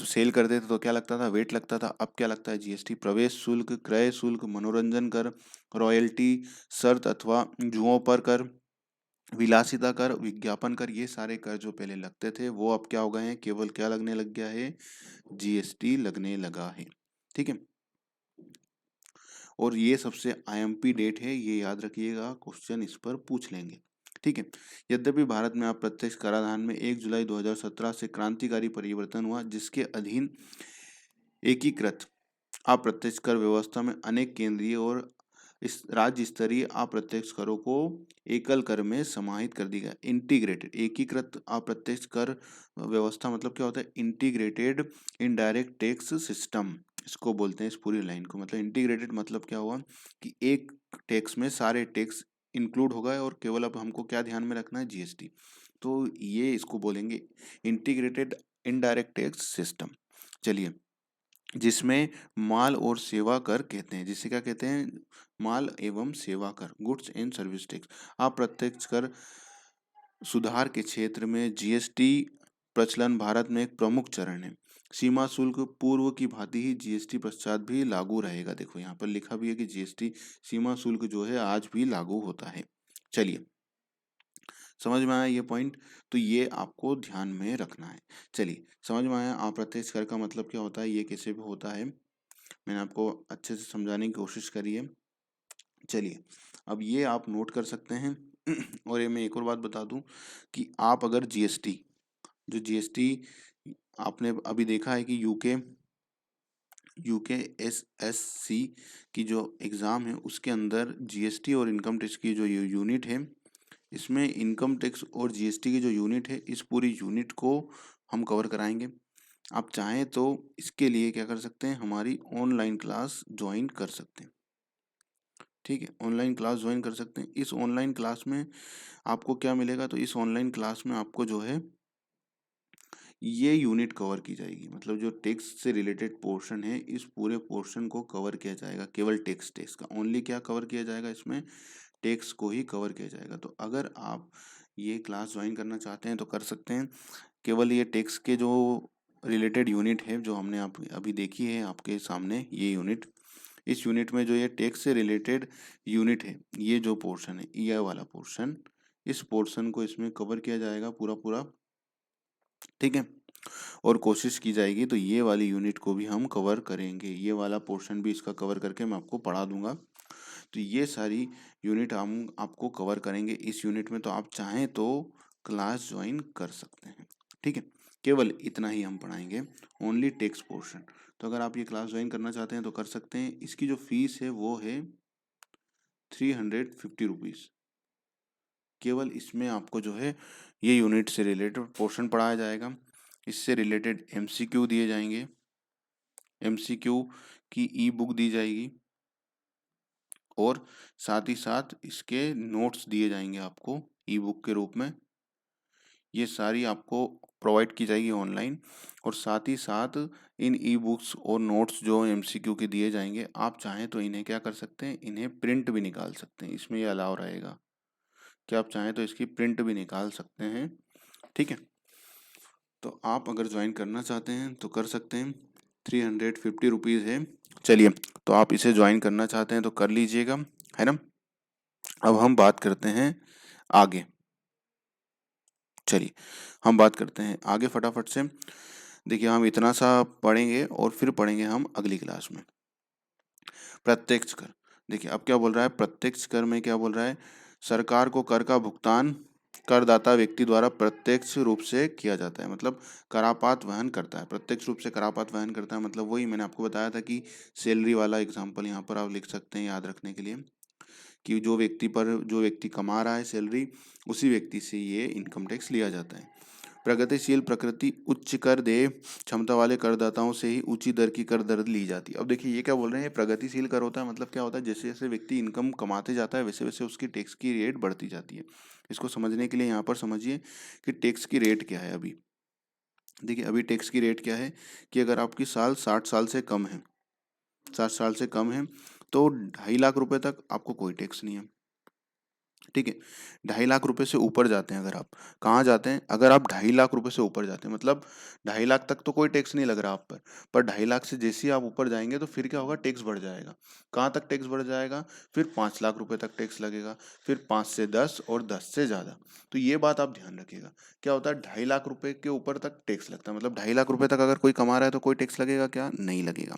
सेल करते थे तो क्या लगता था, वेट लगता था, अब क्या लगता है, जीएसटी। प्रवेश शुल्क, क्रय शुल्क, मनोरंजन कर, रॉयल्टी, शर्त अथवा जुओं पर कर, विलासिता कर, विज्ञापन कर, ये सारे कर जो पहले लगते थे वो अब क्या हो गए हैं, केवल क्या लगने लग गया है, जीएसटी लगने लगा है। ठीक है, और ये सबसे आईएमपी डेट है, ये याद रखिएगा, क्वेश्चन इस पर पूछ लेंगे। ठीक है, यद्यपि भारत में अप्रत्यक्ष कराधान में 1 जुलाई 2017 से क्रांतिकारी परिवर्तन हुआ, जिसके अधीन एकीकृत अप्रत्यक्ष कर व्यवस्था में अनेक केंद्रीय और इस राज्य स्तरीय अप्रत्यक्ष करों को एकल कर में समाहित कर दिया गया। इंटीग्रेटेड, एकीकृत अप्रत्यक्ष कर व्यवस्था मतलब क्या होता है, इंटीग्रेटेड इनडायरेक्ट टैक्स सिस्टम, इसको बोलते हैं, इस पूरी लाइन को। मतलब इंटीग्रेटेड मतलब क्या हुआ कि एक टैक्स में सारे टैक्स इंक्लूड हो गए, और केवल अब हमको क्या ध्यान में रखना है, जीएसटी। तो ये इसको बोलेंगे इंटीग्रेटेड इनडायरेक्ट टैक्स सिस्टम। चलिए, जिसमें माल और सेवा कर कहते हैं, जिसे क्या कहते हैं, माल एवं सेवा कर, गुड्स एंड सर्विस टैक्स। अप्रत्यक्ष कर सुधार के क्षेत्र में जीएसटी प्रचलन भारत में एक प्रमुख चरण है। सीमा शुल्क पूर्व की भांति ही जीएसटी पश्चात भी लागू रहेगा। देखो यहाँ पर लिखा भी है कि जीएसटी सीमा शुल्क जो है आज भी लागू होता है। चलिए, समझ में आया ये पॉइंट, तो ये आपको ध्यान में रखना है। चलिए, समझ में आया अप्रत्यक्ष कर का मतलब क्या होता है, ये कैसे भी होता है, मैंने आपको अच्छे से समझाने की कोशिश करी है। चलिए, अब ये आप नोट कर सकते हैं। और ये मैं एक और बात बता दूं कि आप अगर जीएसटी आपने अभी देखा है कि यूके एसएससी की जो एग्ज़ाम है उसके अंदर जीएसटी और इनकम टैक्स की जो यूनिट है, इसमें इनकम टैक्स और जीएसटी की जो यूनिट है, इस पूरी यूनिट को हम कवर कराएंगे। आप चाहें तो इसके लिए क्या कर सकते हैं, हमारी ऑनलाइन क्लास ज्वाइन कर सकते हैं। ठीक है, ऑनलाइन क्लास ज्वाइन कर सकते हैं। इस ऑनलाइन क्लास में आपको क्या मिलेगा, तो इस ऑनलाइन क्लास में आपको जो है ये यूनिट कवर की जाएगी। मतलब जो टैक्स से रिलेटेड पोर्शन है, इस पूरे पोर्शन को कवर किया जाएगा। केवल टैक्स का ओनली क्या कवर किया जाएगा, इसमें टैक्स को ही कवर किया जाएगा। तो अगर आप ये क्लास ज्वाइन करना चाहते हैं तो कर सकते हैं। केवल ये टैक्स के जो रिलेटेड यूनिट है, जो हमने आप अभी देखी है आपके सामने, ये यूनिट, इस यूनिट में जो ये टैक्स से रिलेटेड यूनिट है, ये जो पोर्शन है, ये वाला पोर्शन, इस पोर्शन को इसमें कवर किया जाएगा पूरा पूरा। ठीक है, और कोशिश की जाएगी तो ये वाली यूनिट को भी हम कवर करेंगे। ये वाला पोर्शन भी इसका कवर करके मैं आपको पढ़ा दूंगा। तो ये सारी यूनिट हम आपको कवर करेंगे इस यूनिट में। तो आप चाहें तो क्लास ज्वाइन कर सकते हैं। ठीक है, केवल इतना ही हम पढ़ाएंगे, ओनली टेक्स्ट पोर्शन। तो अगर आप ये क्लास ज्वाइन करना चाहते हैं तो कर सकते हैं। इसकी जो फीस है वो है 350 रुपीज़। केवल इसमें आपको जो है ये यूनिट से रिलेटेड पोर्शन पढ़ाया जाएगा। इससे रिलेटेड एमसीक्यू दिए जाएंगे, एमसीक्यू की ई बुक दी जाएगी, और साथ ही साथ इसके नोट्स दिए जाएंगे आपको ई बुक के रूप में। ये सारी आपको प्रोवाइड की जाएगी ऑनलाइन। और साथ ही साथ इन ई बुक्स और नोट्स जो एमसीक्यू के दिए जाएंगे, आप चाहें तो इन्हें क्या कर सकते हैं, इन्हें प्रिंट भी निकाल सकते हैं। इसमें ये अलाउ रहेगा कि आप चाहें तो इसकी प्रिंट भी निकाल सकते हैं। ठीक है, तो आप अगर ज्वाइन करना चाहते हैं तो कर सकते हैं। 350 रुपीज़ है। चलिए, तो आप इसे ज्वाइन करना चाहते हैं तो कर लीजिएगा, है ना। अब हम बात करते हैं आगे। चलिए, हम बात करते हैं आगे फटाफट से। देखिए, हम इतना सा पढ़ेंगे और फिर पढ़ेंगे हम अगली क्लास में प्रत्यक्ष कर। देखिए, अब क्या बोल रहा है, प्रत्यक्ष कर में क्या बोल रहा है, सरकार को कर का भुगतान करदाता व्यक्ति द्वारा प्रत्यक्ष रूप से किया जाता है। मतलब करापात वहन करता है, प्रत्यक्ष रूप से करापात वहन करता है। मतलब वही मैंने आपको बताया था कि सैलरी वाला एग्जाम्पल यहाँ पर आप लिख सकते हैं याद रखने के लिए, कि जो व्यक्ति कमा रहा है सैलरी, उसी व्यक्ति से ये इनकम टैक्स लिया जाता है। प्रगतिशील प्रकृति उच्च कर दे क्षमता वाले करदाताओं से ही ऊंची दर की कर दर ली जाती है। अब देखिए, ये क्या बोल रहे हैं, प्रगतिशील कर होता है। मतलब क्या होता है, जैसे जैसे व्यक्ति इनकम कमाते जाता है, वैसे वैसे उसकी टैक्स की रेट बढ़ती जाती है। इसको समझने के लिए यहाँ पर समझिए कि टैक्स की रेट क्या है अभी। देखिए, अभी टैक्स की रेट क्या है कि अगर आपकी साल 60 साल से कम है, 60 साल से कम है, तो 2.5 लाख रुपए तक आपको कोई टैक्स नहीं है। ठीक है, 2.5 लाख रुपए से ऊपर जाते हैं अगर आप, कहाँ जाते हैं, अगर आप 2.5 लाख रुपए से ऊपर जाते हैं, मतलब 2.5 लाख तक तो कोई टैक्स नहीं लग रहा आप पर 2.5 लाख से जैसे ही आप ऊपर जाएंगे तो फिर क्या होगा, टैक्स बढ़ जाएगा। कहाँ तक टैक्स बढ़ जाएगा, फिर 5 लाख रुपए तक टैक्स लगेगा, फिर 5 से 10 और 10 से ज़्यादा। तो ये बात आप ध्यान रखिएगा, क्या होता है, 2.5 लाख रुपए के ऊपर तक टैक्स लगता है। मतलब 2.5 लाख रुपए तक अगर कोई कमा रहा है तो कोई टैक्स लगेगा क्या, नहीं लगेगा।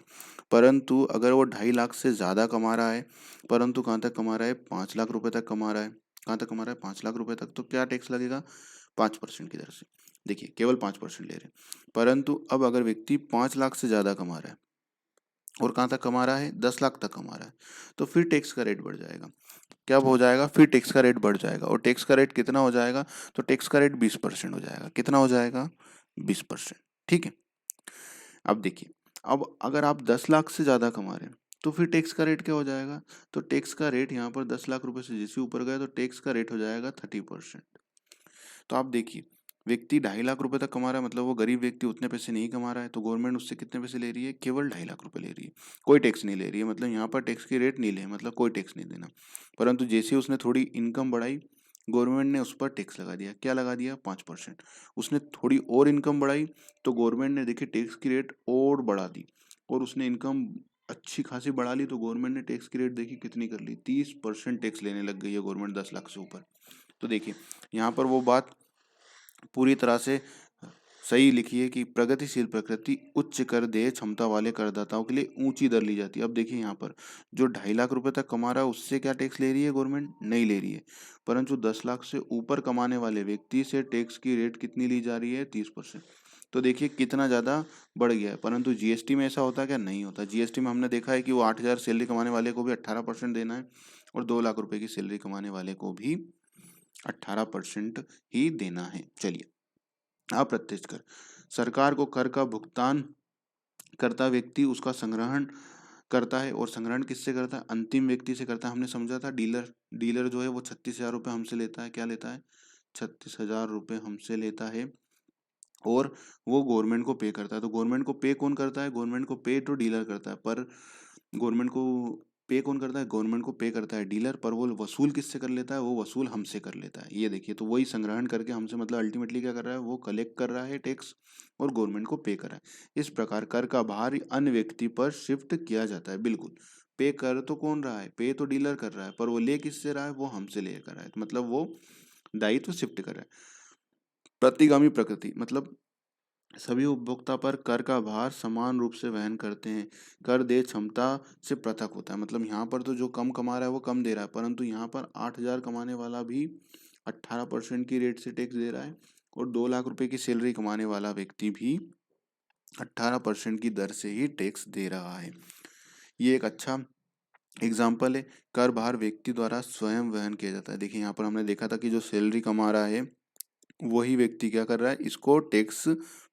परंतु अगर वो 2.5 लाख से ज़्यादा कमा रहा है, परंतु कहाँ तक कमा रहा है, 5 लाख रुपए तक कमा रहा है, कहाँ तक कमा रहा है, 5 लाख रुपए तक, तो क्या टैक्स लगेगा, 5% की दर से। देखिए, केवल 5% ले रहे हैं। परंतु अब अगर व्यक्ति 5 लाख से ज़्यादा कमा रहा है और कहाँ तक कमा रहा है, 10 लाख तक कमा रहा है, तो फिर टैक्स का रेट बढ़ जाएगा। क्या हो जाएगा, फिर टैक्स का रेट बढ़ जाएगा। और टैक्स का रेट कितना हो जाएगा, तो टैक्स का रेट 20% हो जाएगा। कितना हो जाएगा, 20%। ठीक है, अब देखिए, अब अगर आप 10 लाख से ज़्यादा कमा रहे हैं तो फिर टैक्स का रेट क्या हो जाएगा, तो टैक्स का रेट यहाँ पर 10 लाख रुपए से जैसे ऊपर गए तो टैक्स का रेट हो जाएगा 30%। तो आप देखिए, व्यक्ति 2.5 लाख रुपए तक कमा रहा है, मतलब वो गरीब व्यक्ति उतने पैसे नहीं कमा रहा है, तो गवर्नमेंट उससे कितने पैसे ले रही है, केवल 2.5 लाख रुपए ले रही है, कोई टैक्स नहीं ले रही है। मतलब यहाँ पर टैक्स की रेट नील है, मतलब कोई टैक्स नहीं देना। परंतु जैसे ही उसने थोड़ी इनकम बढ़ाई, गवर्नमेंट ने उस पर टैक्स लगा दिया। क्या लगा दिया, 5%। उसने थोड़ी और इनकम बढ़ाई तो गवर्नमेंट ने देखिए टैक्स की रेट और बढ़ा दी, और उसने इनकम अच्छी खासी बढ़ा ली तो गवर्नमेंट ने टैक्स की रेट देखी कितनी कर ली, 30% टैक्स लेने लग गई है गवर्नमेंट 10 लाख से ऊपर। तो देखिए, यहाँ पर वो बात पूरी तरह से सही लिखी है कि प्रगतिशील प्रकृति उच्च कर देय क्षमता वाले करदाताओं के लिए ऊंची दर ली जाती है। अब देखिए, यहाँ पर जो 2.5 लाख रुपए तक कमा रहा है उससे क्या टैक्स ले रही है गवर्नमेंट, नहीं ले रही है। परंतु 10 लाख से ऊपर कमाने वाले व्यक्ति से टैक्स की रेट कितनी ली जा रही है, 30%। तो देखिए कितना ज़्यादा बढ़ गया है। परंतु जीएसटी में ऐसा होता है क्या, नहीं होता। जीएसटी में हमने देखा है कि वो 8,000 सैलरी कमाने वाले को भी 18% देना है, और 2 लाख रुपए की सैलरी कमाने वाले को भी 18% ही देना है। चलिए, अप्रत्यक्ष कर, सरकार को कर का भुगतान करता व्यक्ति उसका संग्रहण करता है, और संग्रहण किससे करता है, अंतिम व्यक्ति से करता है। हमने समझा था डीलर, डीलर जो है वो 36,000 रुपये हमसे लेता है। क्या लेता है, 36,000 रुपये हमसे लेता है। और वो गवर्नमेंट को पे करता है। तो गवर्नमेंट को पे कौन करता है? गवर्नमेंट को पे तो डीलर करता है, पर गवर्नमेंट को पे कौन करता है? गवर्नमेंट को पे करता है डीलर, पर वो वसूल किससे कर लेता है? वो वसूल हमसे कर लेता है। ये देखिए, तो वही संग्रहण करके हमसे, मतलब अल्टीमेटली क्या कर रहा है? वो कलेक्ट कर रहा है टैक्स और गवर्नमेंट को पे कर रहा है। इस प्रकार कर का भार अन्य व्यक्ति पर शिफ्ट किया जाता है। बिल्कुल, पे कर तो कौन रहा है? पे तो डीलर कर रहा है, पर वो ले किससे रहा है? वो हमसे ले कर रहा है, मतलब वो दायित्व शिफ्ट कर रहा है। प्रतिगामी प्रकृति, मतलब सभी उपभोक्ता पर कर का भार समान रूप से वहन करते हैं। कर देय क्षमता से पृथक होता है, मतलब यहाँ पर तो जो कम कमा रहा है वो कम दे रहा है, परंतु यहाँ पर 8,000 कमाने वाला भी 18% की रेट से टैक्स दे रहा है, और 2 लाख रुपए की सैलरी कमाने वाला व्यक्ति भी 18% की दर से ही टैक्स दे रहा है। ये एक अच्छा एग्जाम्पल है। कर भार व्यक्ति द्वारा स्वयं वहन किया जाता है। देखिए, यहाँ पर हमने देखा था कि जो सैलरी कमा रहा है वही व्यक्ति क्या कर रहा है? इसको टैक्स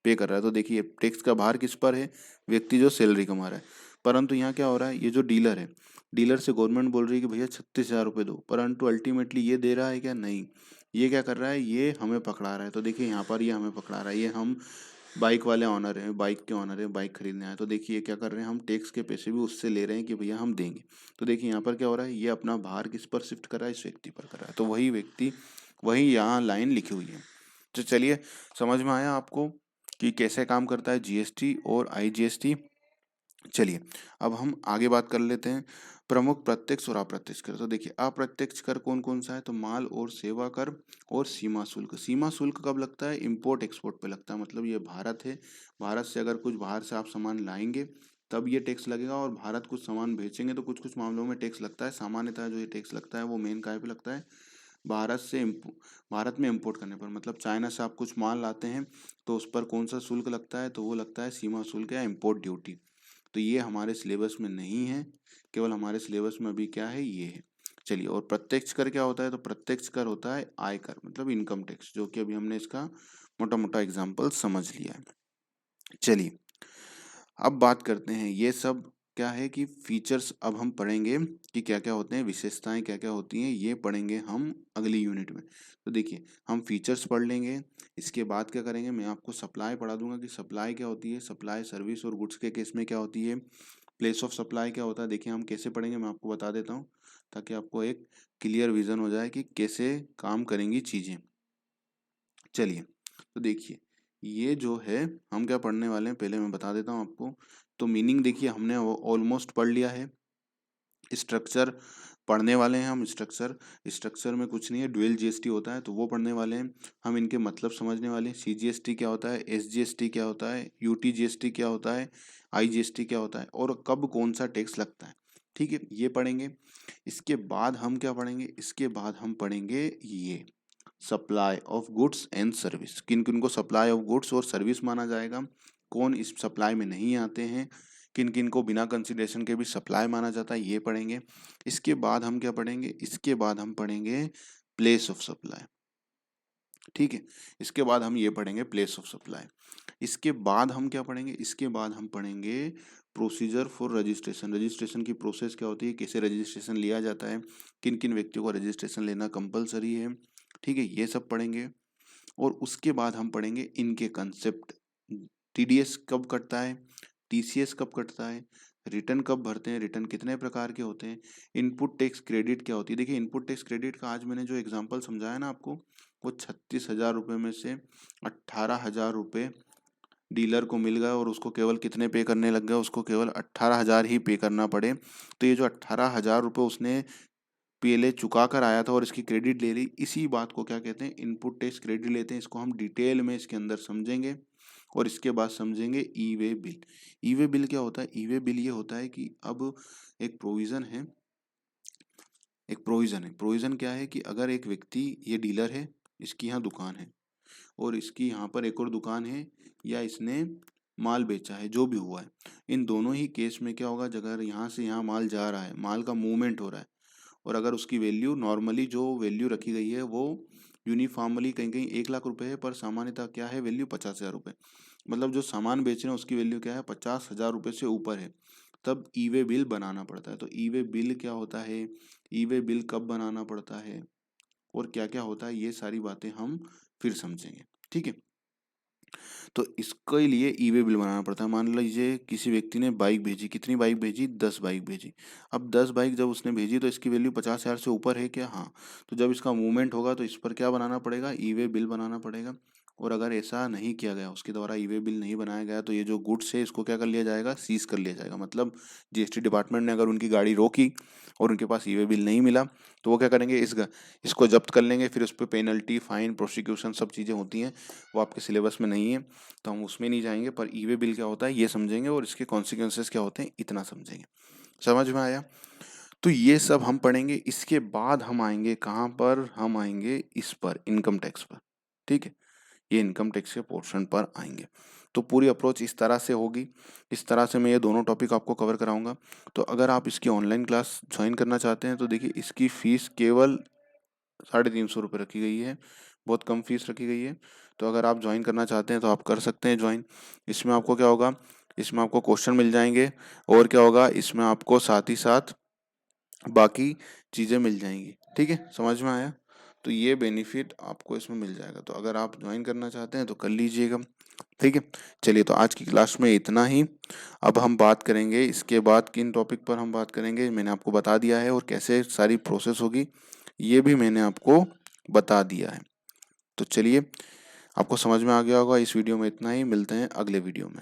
पे कर रहा है। तो देखिए, टैक्स का भार किस पर है? व्यक्ति जो सैलरी कमा रहा है। परंतु यहाँ क्या हो रहा है? ये जो डीलर है, डीलर से गवर्नमेंट बोल रही है कि भैया 36,000 रुपये दो, परंतु अल्टीमेटली ये दे रहा है क्या? नहीं। ये क्या कर रहा है? ये हमें पकड़ा रहा है। तो देखिए, यहाँ पर ये हमें पकड़ा रहा है। ये हम बाइक वाले ऑनर हैं, बाइक के ऑनर हैं, बाइक खरीदने आए, तो देखिए क्या कर रहे हैं? हम टैक्स के पैसे भी उससे ले रहे हैं कि भैया हम देंगे। तो देखिए, यहाँ पर क्या हो रहा है? ये अपना भार किस पर शिफ्ट कर रहा है? इस व्यक्ति पर कर रहा है। तो वही व्यक्ति, वही यहाँ लाइन लिखी हुई है। तो चलिए, समझ में आया आपको कि कैसे काम करता है जीएसटी और आईजीएसटी। चलिए, अब हम आगे बात कर लेते हैं प्रमुख प्रत्यक्ष और अप्रत्यक्ष कर। तो देखिए, अप्रत्यक्ष कर कौन कौन सा है? तो माल और सेवा कर और सीमा शुल्क। सीमा शुल्क कब लगता है? इंपोर्ट एक्सपोर्ट पे लगता है, मतलब ये भारत है, भारत से अगर कुछ बाहर से आप सामान लाएंगे तब ये टैक्स लगेगा, और भारत कुछ सामान बेचेंगे तो कुछ कुछ मामलों में टैक्स लगता है। सामान्यतः जो ये टैक्स लगता है वो मेन काय पे लगता है? भारत से भारत में इंपोर्ट करने पर, मतलब चाइना से आप कुछ माल लाते हैं तो उस पर कौन सा शुल्क लगता है? तो वो लगता है सीमा शुल्क या इंपोर्ट ड्यूटी। तो ये हमारे सिलेबस में नहीं है, केवल हमारे सिलेबस में अभी क्या है? ये है। चलिए, और प्रत्यक्ष कर क्या होता है? तो प्रत्यक्ष कर होता है आयकर, मतलब इनकम टैक्स, जो कि अभी हमने इसका मोटा मोटा एग्जाम्पल समझ लिया है। चलिए, अब बात करते हैं, ये सब क्या है कि फीचर्स अब हम पढ़ेंगे कि क्या क्या होते हैं, विशेषताएं क्या क्या होती हैं, ये पढ़ेंगे हम अगली यूनिट में। तो देखिए, हम फीचर्स पढ़ लेंगे, इसके बाद क्या करेंगे? मैं आपको सप्लाई पढ़ा दूंगा कि सप्लाई क्या होती है, सप्लाई सर्विस और गुड्स के केस में क्या होती है, प्लेस ऑफ सप्लाई क्या होता है। देखिए, हम कैसे पढ़ेंगे मैं आपको बता देता हूँ, ताकि आपको एक क्लियर विजन हो जाए कि कैसे काम करेंगी चीज़ें। चलिए, तो देखिए, ये जो है हम क्या पढ़ने वाले हैं, पहले मैं बता देता हूँ आपको। तो मीनिंग देखिए, हमने ऑलमोस्ट पढ़ लिया है। स्ट्रक्चर पढ़ने वाले हैं हम। स्ट्रक्चर, स्ट्रक्चर में कुछ नहीं है, ड्यूअल जीएसटी होता है तो वो पढ़ने वाले हैं हम। इनके मतलब समझने वाले हैं। सीजीएसटी क्या होता है, एसजीएसटी क्या होता है, यूटीजीएसटी क्या होता है, आईजीएसटी क्या होता है, और कब कौन सा टैक्स लगता है। ठीक है, ये पढ़ेंगे। इसके बाद हम क्या पढ़ेंगे? इसके बाद हम पढ़ेंगे ये supply of goods and service. किन किन को सप्लाई ऑफ गुड्स और सर्विस माना जाएगा, कौन इस सप्लाई में नहीं आते हैं, किन किन को बिना कंसिडरेशन के भी सप्लाई माना जाता है, ये पढ़ेंगे। इसके बाद हम क्या पढ़ेंगे? इसके बाद हम पढ़ेंगे प्लेस ऑफ सप्लाई। ठीक है, इसके बाद हम ये पढ़ेंगे प्लेस ऑफ सप्लाई। इसके बाद हम क्या पढ़ेंगे? इसके बाद हम पढ़ेंगे प्रोसीजर फॉर रजिस्ट्रेशन। रजिस्ट्रेशन की प्रोसेस क्या होती है, कैसे रजिस्ट्रेशन लिया जाता है, किन किन व्यक्तियों को रजिस्ट्रेशन लेना कंपलसरी है। ठीक है, ये सब पढ़ेंगे। और उसके बाद हम पढ़ेंगे इनके कंसेप्ट। टीडीएस कब कटता है, टीसीएस कब कटता है, रिटर्न कब भरते हैं, रिटर्न कितने प्रकार के होते हैं, इनपुट टैक्स क्रेडिट क्या होती है। देखिए, इनपुट टैक्स क्रेडिट का आज मैंने जो एग्जांपल समझाया ना आपको, वो 36,000 रुपये में से 18,000 रुपये डीलर को मिल गया, और उसको केवल कितने पे करने लग गया? उसको केवल 18,000 ही पे करना पड़े। तो ये जो 18,000 रुपये उसने पहले चुका कर आया था और इसकी क्रेडिट ले ली, इसी बात को क्या कहते हैं? इनपुट टैक्स क्रेडिट लेते हैं। इसको हम डिटेल में इसके अंदर समझेंगे, और इसके बाद समझेंगे ई वे बिल। ई वे बिल क्या होता है? ई वे बिल ये होता है कि अब एक प्रोविज़न है, प्रोविज़न क्या है कि अगर एक व्यक्ति, ये डीलर है, इसकी यहाँ दुकान है, और इसकी यहाँ पर एक और दुकान है, या इसने माल बेचा है, जो भी हुआ है, इन दोनों ही केस में क्या होगा? अगर यहाँ से यहाँ माल जा रहा है, माल का मूवमेंट हो रहा है, और अगर उसकी वैल्यू, नॉर्मली जो वैल्यू रखी गई है वो यूनिफॉर्मली कहीं कहीं 1 लाख रुपए है, पर सामान्यतः क्या है वैल्यू? 50,000 रुपये। मतलब जो सामान बेच रहे हैं उसकी वैल्यू क्या है? 50,000 रुपये से ऊपर है, तब ई वे बिल बनाना पड़ता है। तो ई वे बिल क्या होता है, ई वे बिल कब बनाना पड़ता है, और क्या क्या होता है, ये सारी बातें हम फिर समझेंगे। ठीक है, तो इसके लिए ई वे बिल बनाना पड़ता है। मान लीजिए किसी व्यक्ति ने बाइक भेजी, कितनी बाइक भेजी? 10 बाइक भेजी। अब 10 बाइक जब उसने भेजी तो इसकी वैल्यू 50,000 से ऊपर है क्या? हाँ। तो जब इसका मूवमेंट होगा तो इस पर क्या बनाना पड़ेगा? ई वे बिल बनाना पड़ेगा। और अगर ऐसा नहीं किया गया, उसके द्वारा ई वे बिल नहीं बनाया गया, तो ये जो गुड्स है इसको क्या कर लिया जाएगा? सीज कर लिया जाएगा। मतलब जीएसटी डिपार्टमेंट ने अगर उनकी गाड़ी रोकी और उनके पास ई वे बिल नहीं मिला तो वो क्या करेंगे? इसको जब्त कर लेंगे। फिर उस पर पेनल्टी, फाइन, प्रोसिक्यूशन सब चीज़ें होती हैं, वो आपके सिलेबस में नहीं है तो हम उसमें नहीं जाएंगे। पर ई वे बिल क्या होता है ये समझेंगे, और इसके कॉन्सिक्वेंसेस क्या होते हैं इतना समझेंगे। समझ में आया? तो ये सब हम पढ़ेंगे। इसके बाद हम आएंगे कहाँ पर? हम आएंगे इस पर, इनकम टैक्स पर। ठीक है, ये इनकम टैक्स के पोर्शन पर आएंगे। तो पूरी अप्रोच इस तरह से होगी। इस तरह से मैं ये दोनों टॉपिक आपको कवर कराऊंगा। तो अगर आप इसकी ऑनलाइन क्लास ज्वाइन करना चाहते हैं तो देखिए, इसकी फ़ीस केवल 350 रुपये रखी गई है। बहुत कम फीस रखी गई है। तो अगर आप ज्वाइन करना चाहते हैं तो आप कर सकते हैं ज्वाइन। इसमें आपको क्या होगा? इसमें आपको क्वेश्चन मिल जाएंगे, और क्या होगा इसमें आपको साथ ही साथ बाकी चीज़ें मिल जाएंगी। ठीक है, समझ में आया? तो ये बेनिफिट आपको इसमें मिल जाएगा। तो अगर आप ज्वाइन करना चाहते हैं तो कर लीजिएगा। ठीक है, चलिए तो आज की क्लास में इतना ही। अब हम बात करेंगे इसके बाद किन टॉपिक पर हम बात करेंगे, मैंने आपको बता दिया है, और कैसे सारी प्रोसेस होगी ये भी मैंने आपको बता दिया है। तो चलिए, आपको समझ में आ गया होगा। इस वीडियो में इतना ही, मिलते हैं अगले वीडियो में।